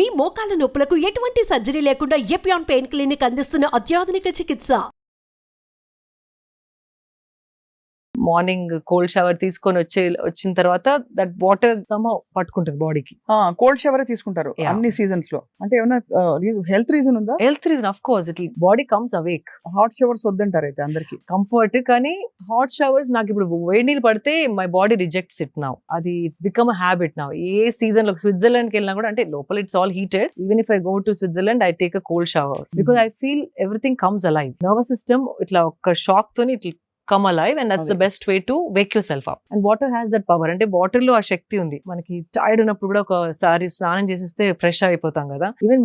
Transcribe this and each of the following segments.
మీ మోకాల నొప్పులకు ఎటువంటి సర్జరీ లేకుండా ఎపియాన్ పెయిన్ క్లినిక్ అందిస్తున్న అత్యాధునిక చికిత్స. మార్నింగ్ కోల్డ్ షవర్ తీసుకొని వచ్చిన తర్వాత దట్ వాటర్ పట్టుకుంటుంది బాడీకి. కోల్డ్ షవర్ తీసుకుంటారు Yeah. అన్ని సీజన్స్ లో. అంటే ఏమైనా హెల్త్ రీజన్ ఉందా? Health reason of course it body comes awake. Hot showers వద్దంటారు అయితే అందరికి. కంఫర్ట్ కానీ హాట్ షవర్స్ నాకు ఇప్పుడు వేడి నీళ్ళు పడితే my body rejects it now. అది it's become a habit now. ఏ సీజన్ లో స్విట్జర్లాండ్ కి వెళ్ళినా కూడా అంటే లోపల it's all heated. Even if I go to Switzerland I take a cold shower because I feel everything comes alive. Nervous system ఇట్లా ఒక షాక్ తోని ఇట్లా come alive and that's the best way to wake yourself up. And water has that power. అంటే water లో ఆ శక్తి ఉంది. మనకి tired ఉన్నప్పుడు కూడా ఒకసారి స్నానం చేసేస్తే ఫ్రెష్ అయిపోతాం కదా. ఈవెన్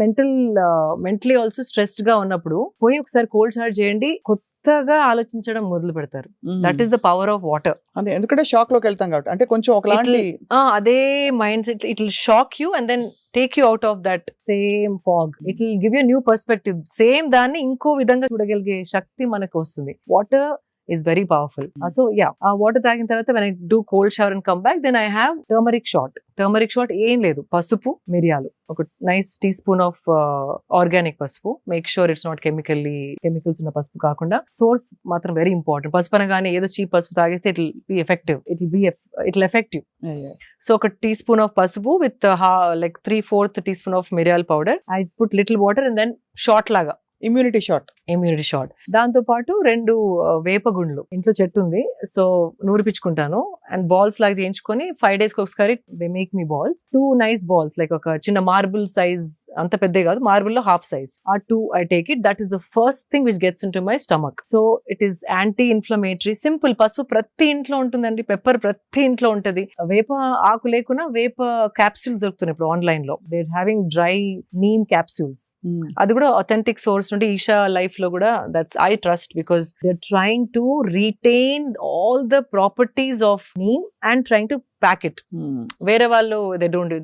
మెంటలీ ఆల్సో స్ట్రెస్డ్ గా ఉన్నప్పుడు పోయి ఒకసారి కోల్డ్ షవర్ చేయండి, కొత్తగా ఆలోచించడం మొదలు పెడతారు. That is the power of water. అదే ఎందుకంటే షాక్ లోకి వెళ్తాం కాబట్టి. అంటే కొంచెం ఒకలాంటి అదే mind set it will shock you and then take you out of that same fog. It will give you new perspective. Same దాన్ని ఇంకో విధంగా చూడగలిగే శక్తి మనకు వస్తుంది. Water is very powerful. So yeah, water తాగిన తర్వాత when I do cold shower and come back, then I have turmeric shot. Turmeric shot ఏం లేదు, పసుపు మిరియాలు, ఒక nice teaspoon of organic పసుపు. Make sure it's not chemicals ఉన్న పసుపు కాకుండా సోర్స్ మాత్రం వెరీ ఇంపార్టెంట్. పసుపు అనగానే ఏదో చీప్ పసుపు తాగిస్తే it be effective. It effective. So ఒక టీ స్పూన్ ఆఫ్ పసుపు with like 3/4 teaspoon of మిరియాల powder. I put little water and then shot లాగా ఇమ్యూనిటీ షాట్. దాంతో పాటు 2 వేపగుండ్లు, ఇంట్లో చెట్టు ఉంది సో నూరిపించుకుంటాను అండ్ బాల్స్ లాగా చేయించుకొని 5 days ఒకసారి they make me balls. 2 nice balls like ఒక చిన్న మార్బుల్ సైజ్, అంత పెద్ద కాదు, మార్బుల్ లో హాఫ్ సైజ్. ఆ 2 I take it. That is the first thing which gets into my stomach. So it is anti-inflammatory. Simple. పసుపు ప్రతి ఇంట్లో ఉంటుందండి, పెప్పర్ ప్రతి ఇంట్లో ఉంటది. వేప ఆకు లేకున్నా వేప క్యాప్సూల్స్ దొరుకుతున్నాయి ఇప్పుడు ఆన్లైన్ లో. They having dry neem capsules. అది కూడా అథెంటిక్ సోర్స్ నుండి ఈషా లైఫ్ లో కూడా that's I trust because they are trying to retain all the properties of neem and trying to pack it. వేరే వాళ్ళు they don't do,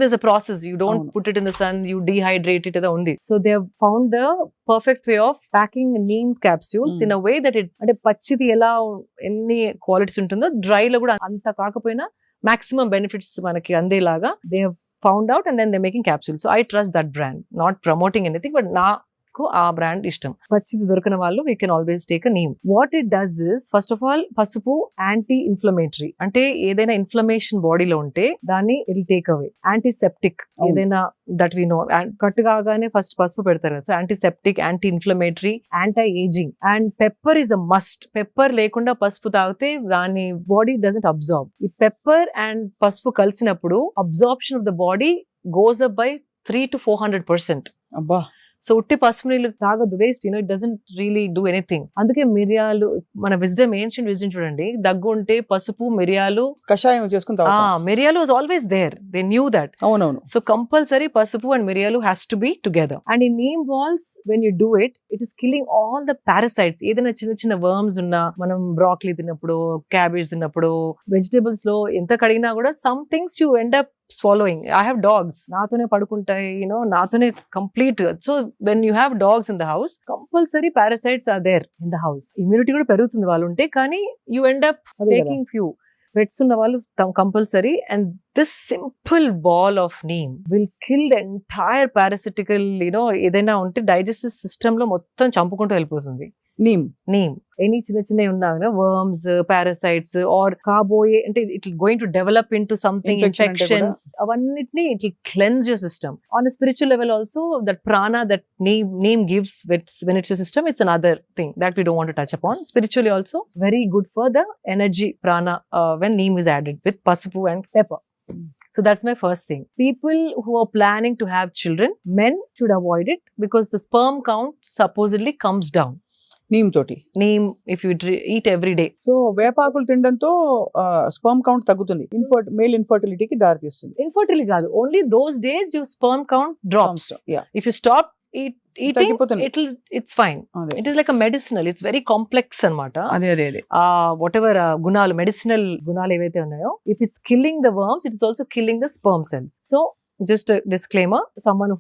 there's a process. You don't put it in the sun, you dehydrate it only. So they have found the perfect way of packing neem capsules in a way that it అంటే పచ్చిది ఎలా ఎన్ని qualities ఉంటుందో dry లో కూడా అంత కాకపోయినా maximum benefits మనకి అందేలాగా they have found out and then they're making capsules. So I trust that brand. Not promoting anything, but ఆ బ్రాండ్ ఇష్టం. పచ్చిది దొరకని వాళ్ళు we can always take a neem. What it does is first of all పసుపు anti inflammatory. అంటే ఏదైనా inflammation బాడీలో ఉంటే దాన్ని ఇట్ టేక్ అవే. యాంటీసెప్టిక్ ఏదైనా దట్ వి నో. కట్టు కాగానే ఫస్ట్ పసుపు పెడతారు కదా. So antiseptic, anti inflammatory, anti ageing. And pepper is a must. Pepper లేకుండా పసుపు తాగితే దాని బాడీ డజంట్ అబ్జార్బ్. ఈ పెప్పర్ అండ్ పసుపు కలిసినప్పుడు absorption of the body goes up by 300 to 400%. అబ్బా. సో ఉట్టి పసుపు నీళ్ళు తాగదు, waste. It doesn't really do anything. అందుకే మిరియాలు, మన విజ్డమ్, ఏన్షియంట్ విజ్డమ్ చూడండి, దగ్గు ఉంటే పసుపు మిరియాలు కషాయం చేసుకుని మిరియాలు was always there. They knew that. అవునవును. సో కంపల్సరీ పసుపు అండ్ మిరియాలు has to be together. And ఈ neem balls when you do it is killing all the parasites. ఏదైనా చిన్న చిన్న వర్మ్స్ ఉన్నా, మనం బ్రాక్లీ తిన్నప్పుడు, క్యాబేజ్ తిన్నప్పుడు, వెజిటేబుల్స్ లో ఎంత కడిగినా కూడా some things you end up swallowing. I have dogs. నాతోనే పడుకుంటాయి, నాతోనే complete. So when you have dogs in the house, compulsory parasites are there in the house. Immunity కూడా పెరుగుతుంది వాళ్ళు ఉంటే, కానీ you end up taking few. Pets ఉన్న వాళ్ళు compulsory. And this simple ball of neem will kill the entire parasitical ఏదైనా ఉంటే digestive system లో మొత్తం చంపుకుంటూ వెళ్ళిపోతుంది. నీమ్ ఎనీ చిన్న చిన్న ఉన్నా వర్మ్స్, పారాసైట్స్ ఆర్ కాబోయే అంటే it going to develop in to something, infections, అవన్నిటిని it cleanse your system. On a spiritual level also that prana that neem gives when it's your system, it's another thing that we don't want to touch upon. Spiritually also very good for the energy prana when neem is added with pasupu and pepper. So that's my first thing. People who are planning to have children, men should avoid it because the sperm count supposedly comes down. Neem if you eat every day. So వేపాకులు తినడంతో sperm count తగ్గుతుంది, male ఇన్ఫర్టిలిటీకి దారి తీస్తుంది. Infertility కాదు, only those days your sperm count drops. If you stop eating, it's fine. It is like a medicinal. It's very complex anamata. Whatever gunalu, medicinal gunalu evaithe unnayo, if it's killing the worms, it is also killing the sperm cells. So just a disclaimer, someone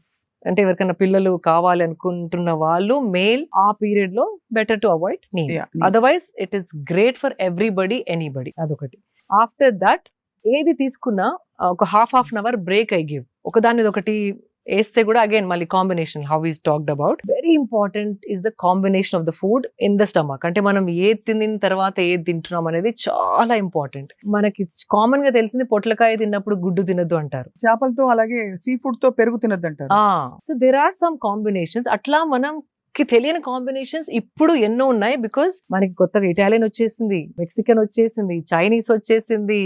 అంటే ఎవరికైనా పిల్లలు కావాలి అనుకుంటున్న వాళ్ళు male ఆ period లో better to avoid neem. Otherwise it is great for everybody, anybody. అదొకటి. After that ఏది తీసుకున్నా ఒక half an hour break I give. ఒకదాని మీద ఒకటి వేస్తే కూడా అగైన్ మళ్ళీ combination how is talked about very important is the combination of the food in the stomach. అంటే మనం ఏది తిన్న తర్వాత ఏది తింటున్నాం అనేది చాలా ఇంపార్టెంట్. మనకి కామన్ గా తెలిసింది పొట్లకాయ తిన్నప్పుడు గుడ్డు తినద్దు అంటారు. చేపలతో అలాగే సీ ఫుడ్ తో పెరుగు తినద్దు అంటారు. So there are some combinations. అట్లా మనం తెలియని కాంబినేషన్స్ ఇప్పుడు ఎన్నో ఉన్నాయి. బికాస్ మనకి కొత్తగా ఇటాలియన్ వచ్చేసింది, మెక్సికన్ వచ్చేసింది, చైనీస్ వచ్చేసింది,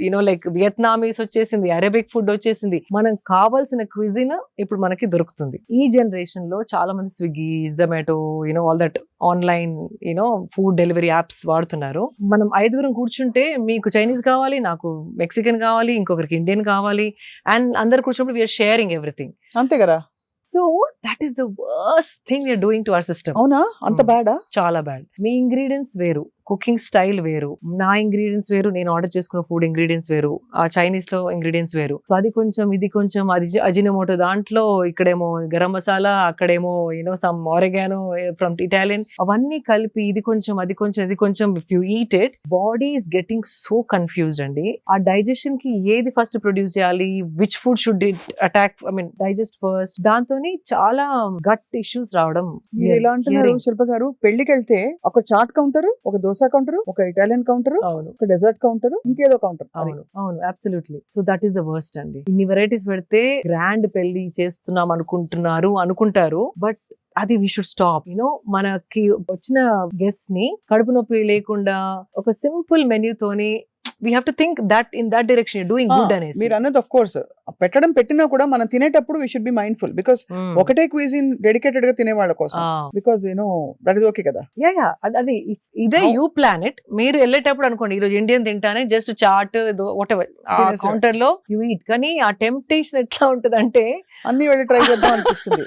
యూనో లైక్ వియత్నామీస్ వచ్చేసింది, అరబిక్ ఫుడ్ వచ్చేసింది. మనం కావాల్సిన క్విజిన్ ఇప్పుడు మనకి దొరుకుతుంది. ఈ జనరేషన్ లో చాలా మంది Swiggy, Zomato, you know all that online you know food delivery apps వాడుతున్నారు. మనం 5 కూర్చుంటే మీకు చైనీస్ కావాలి, నాకు మెక్సికన్ కావాలి, ఇంకొకరికి ఇండియన్ కావాలి, అండ్ అందరు కూర్చున్నప్పుడు వీఆర్ షేరింగ్ ఎవ్రీథింగ్. అంతే కదా. So that is the worst thing we are doing to our system. అవునా, అంత బ్యాడా? చాలా బ్యాడ్. మీ ఇంగ్రీడియంట్స్ వేరు, కుకింగ్ స్టైల్ వేరు, నా ఇంగ్రీడియంట్స్ వేరు, నేను ఆర్డర్ చేసుకున్న ఫుడ్ ఇంగ్రీడియంట్స్ వేరు, ఆ చైనీస్ లో ఇంగ్రీడియంట్స్ వేరు. సో అది కొంచెం ఇది కొంచెం, అది అజినోమోటో దాంట్లో, ఇక్కడేమో గరం మసాలా, అక్కడేమో యూనో సమ్ ఆరెగానో ఫ్రమ్ ఇటాలియన్, అవన్నీ కలిపి ఇది కొంచెం అది కొంచెం ఇది కొంచెం. If you eat it, body is getting so confused అండి. ఆ డైజెషన్ కి ఏది ఫస్ట్ ప్రొడ్యూస్ చేయాలి, which food should it attack, I mean digest first, దాంతో చాలా గట్ ఇష్యూస్ రావడం. మీరు ఎలా అంటున్నారు శిల్ప గారు? పెళ్లికి వెళ్తే ఒక చాట్ కౌంటర్, ఒక దోశ కౌంటర్, ఒక ఇటాలియన్ కౌంటర్, అవును, ఒక డెజర్ట్ కౌంటర్, ఇంకేదో కౌంటర్. అవును అవును, absolutely. So that is the worst అండి. ఇన్ని వెరైటీస్ పెడితే గ్రాండ్ పెళ్లి చేస్తున్నాం అనుకుంటారు, బట్ అది వీ షుడ్ స్టాప్. యూనో మనకి వచ్చిన గెస్ట్ ని కడుపు నొప్పి లేకుండా ఒక సింపుల్ మెన్యూ తోని we have to think that in that direction you're doing good అనేసి. మీరు అన్నది ఆఫ్ కోర్స్ పెట్టినా కూడా మనం తినేటప్పుడు we should be mindful because ఒకటే క్విజిన్ డెడికేటెడ్ గా తినే వాళ్ళ కోసం, బికాజ్ దట్ ఇస్ ఓకే కదా. యా అది ఇదే యూ ప్లాన్ ఇట్. మీరు వెళ్ళేటప్పుడు అనుకోండి, ఈ రోజు ఇండియన్ తింటానే, జస్ట్ చాట్ వాట్ ఎవర్ ఆ కౌంటర్ లో యూ ఈట్. కానీ ఆ టెంప్టేషన్ ఎట్లా ఉంటది అంటే అన్ని వెళ్ళి ట్రై చేద్దాం అనిపిస్తుంది.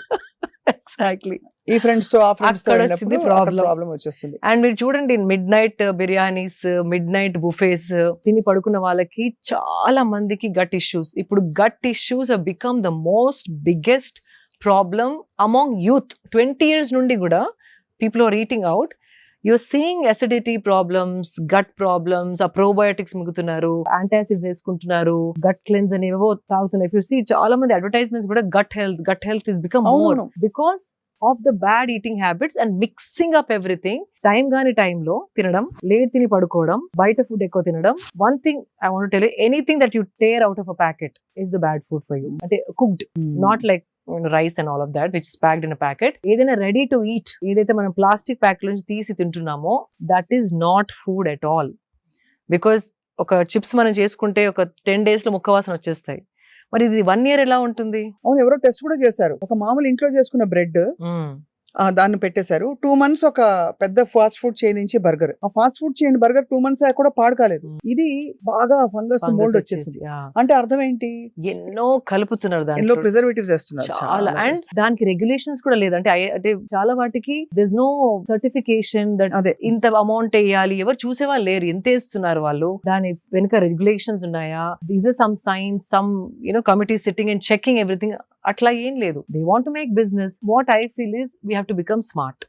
ఎగ్జాక్ట్లీ. ఈ ఫ్రెండ్స్ తో ఆ ఫ్రెండ్స్ తో ప్రాబ్లం వచ్చేస్తుంది. అండ్ మీరు చూడండి, midnight biryanis, midnight buffets తిని పడుకున్న వాళ్ళకి చాలా మందికి గట్ ఇష్యూస్. ఇప్పుడు gut issues have become the most biggest problem among youth. 20 years నుండి కూడా people are eating out. you're seeing acidity problems, gut problems, ఆ probiotics మిగుతున్నారు, antacids వేసుకుంటున్నారు, gut cleanse అనేవో తాగుతున్నారు. If you see చాలా మంది అడ్వర్టైజ్మెంట్స్ కూడా gut health is become more because of the bad eating habits and mixing up everything. Time గాని టైంలో తినడం, లేట్ తిని పడుకోవడం, బయట ఫుడ్ ఎక్కువ తినడం. One thing I want to tell you, anything that you tear out of a packet is the bad food for you. అంటే cooked, not like rice and all of that which is packed in a packet. ఏదైనా ready to eat, ఏదైతే మనం plastic pack నుంచి తీసి తింటున్నామో that is not food at all. Because ఒక chips మనం చేసుకుంటే ఒక 10 days లో ముక్క వాసన వచ్చేస్తాయి. మరి ఇది 1 year ఎలా ఉంటుంది? అవును, ఎవరో టెస్ట్ కూడా చేశారు. ఒక మామూలు ఇంట్లో చేసుకున్న బ్రెడ్ దాన్ని పెట్టేశారు. 2 months ఒక పెద్ద ఫాస్ట్ ఫుడ్ చైన్ నుంచి బర్గర్, ఆ fast food chain burger 2 months కూడా పాడు కాలేదు. ఇది బాగా ఫంగస్ మోల్డ్ వచ్చేసింది. అంటే అర్థం ఏంటి? ఎన్నో కలుపుతున్నారు, ఎన్నో ప్రిజర్వేటివ్స్ వేస్తున్నారు చాలా. అండ్ దానికి రెగ్యులేషన్స్ కూడా లేదు. అంటే చాలా వాటికి there's no certification that ఇంత అమౌంట్ వేయాలి. ఎవరు చూసేవాళ్ళు లేరు, ఎంత వేస్తున్నారు వాళ్ళు, దాని వెనుక రెగ్యులేషన్స్ ఉన్నాయా, these are some science, some committee sitting and checking everything. అట్లా ఏం లేదు. They want to make business. What I feel is we have to become smart.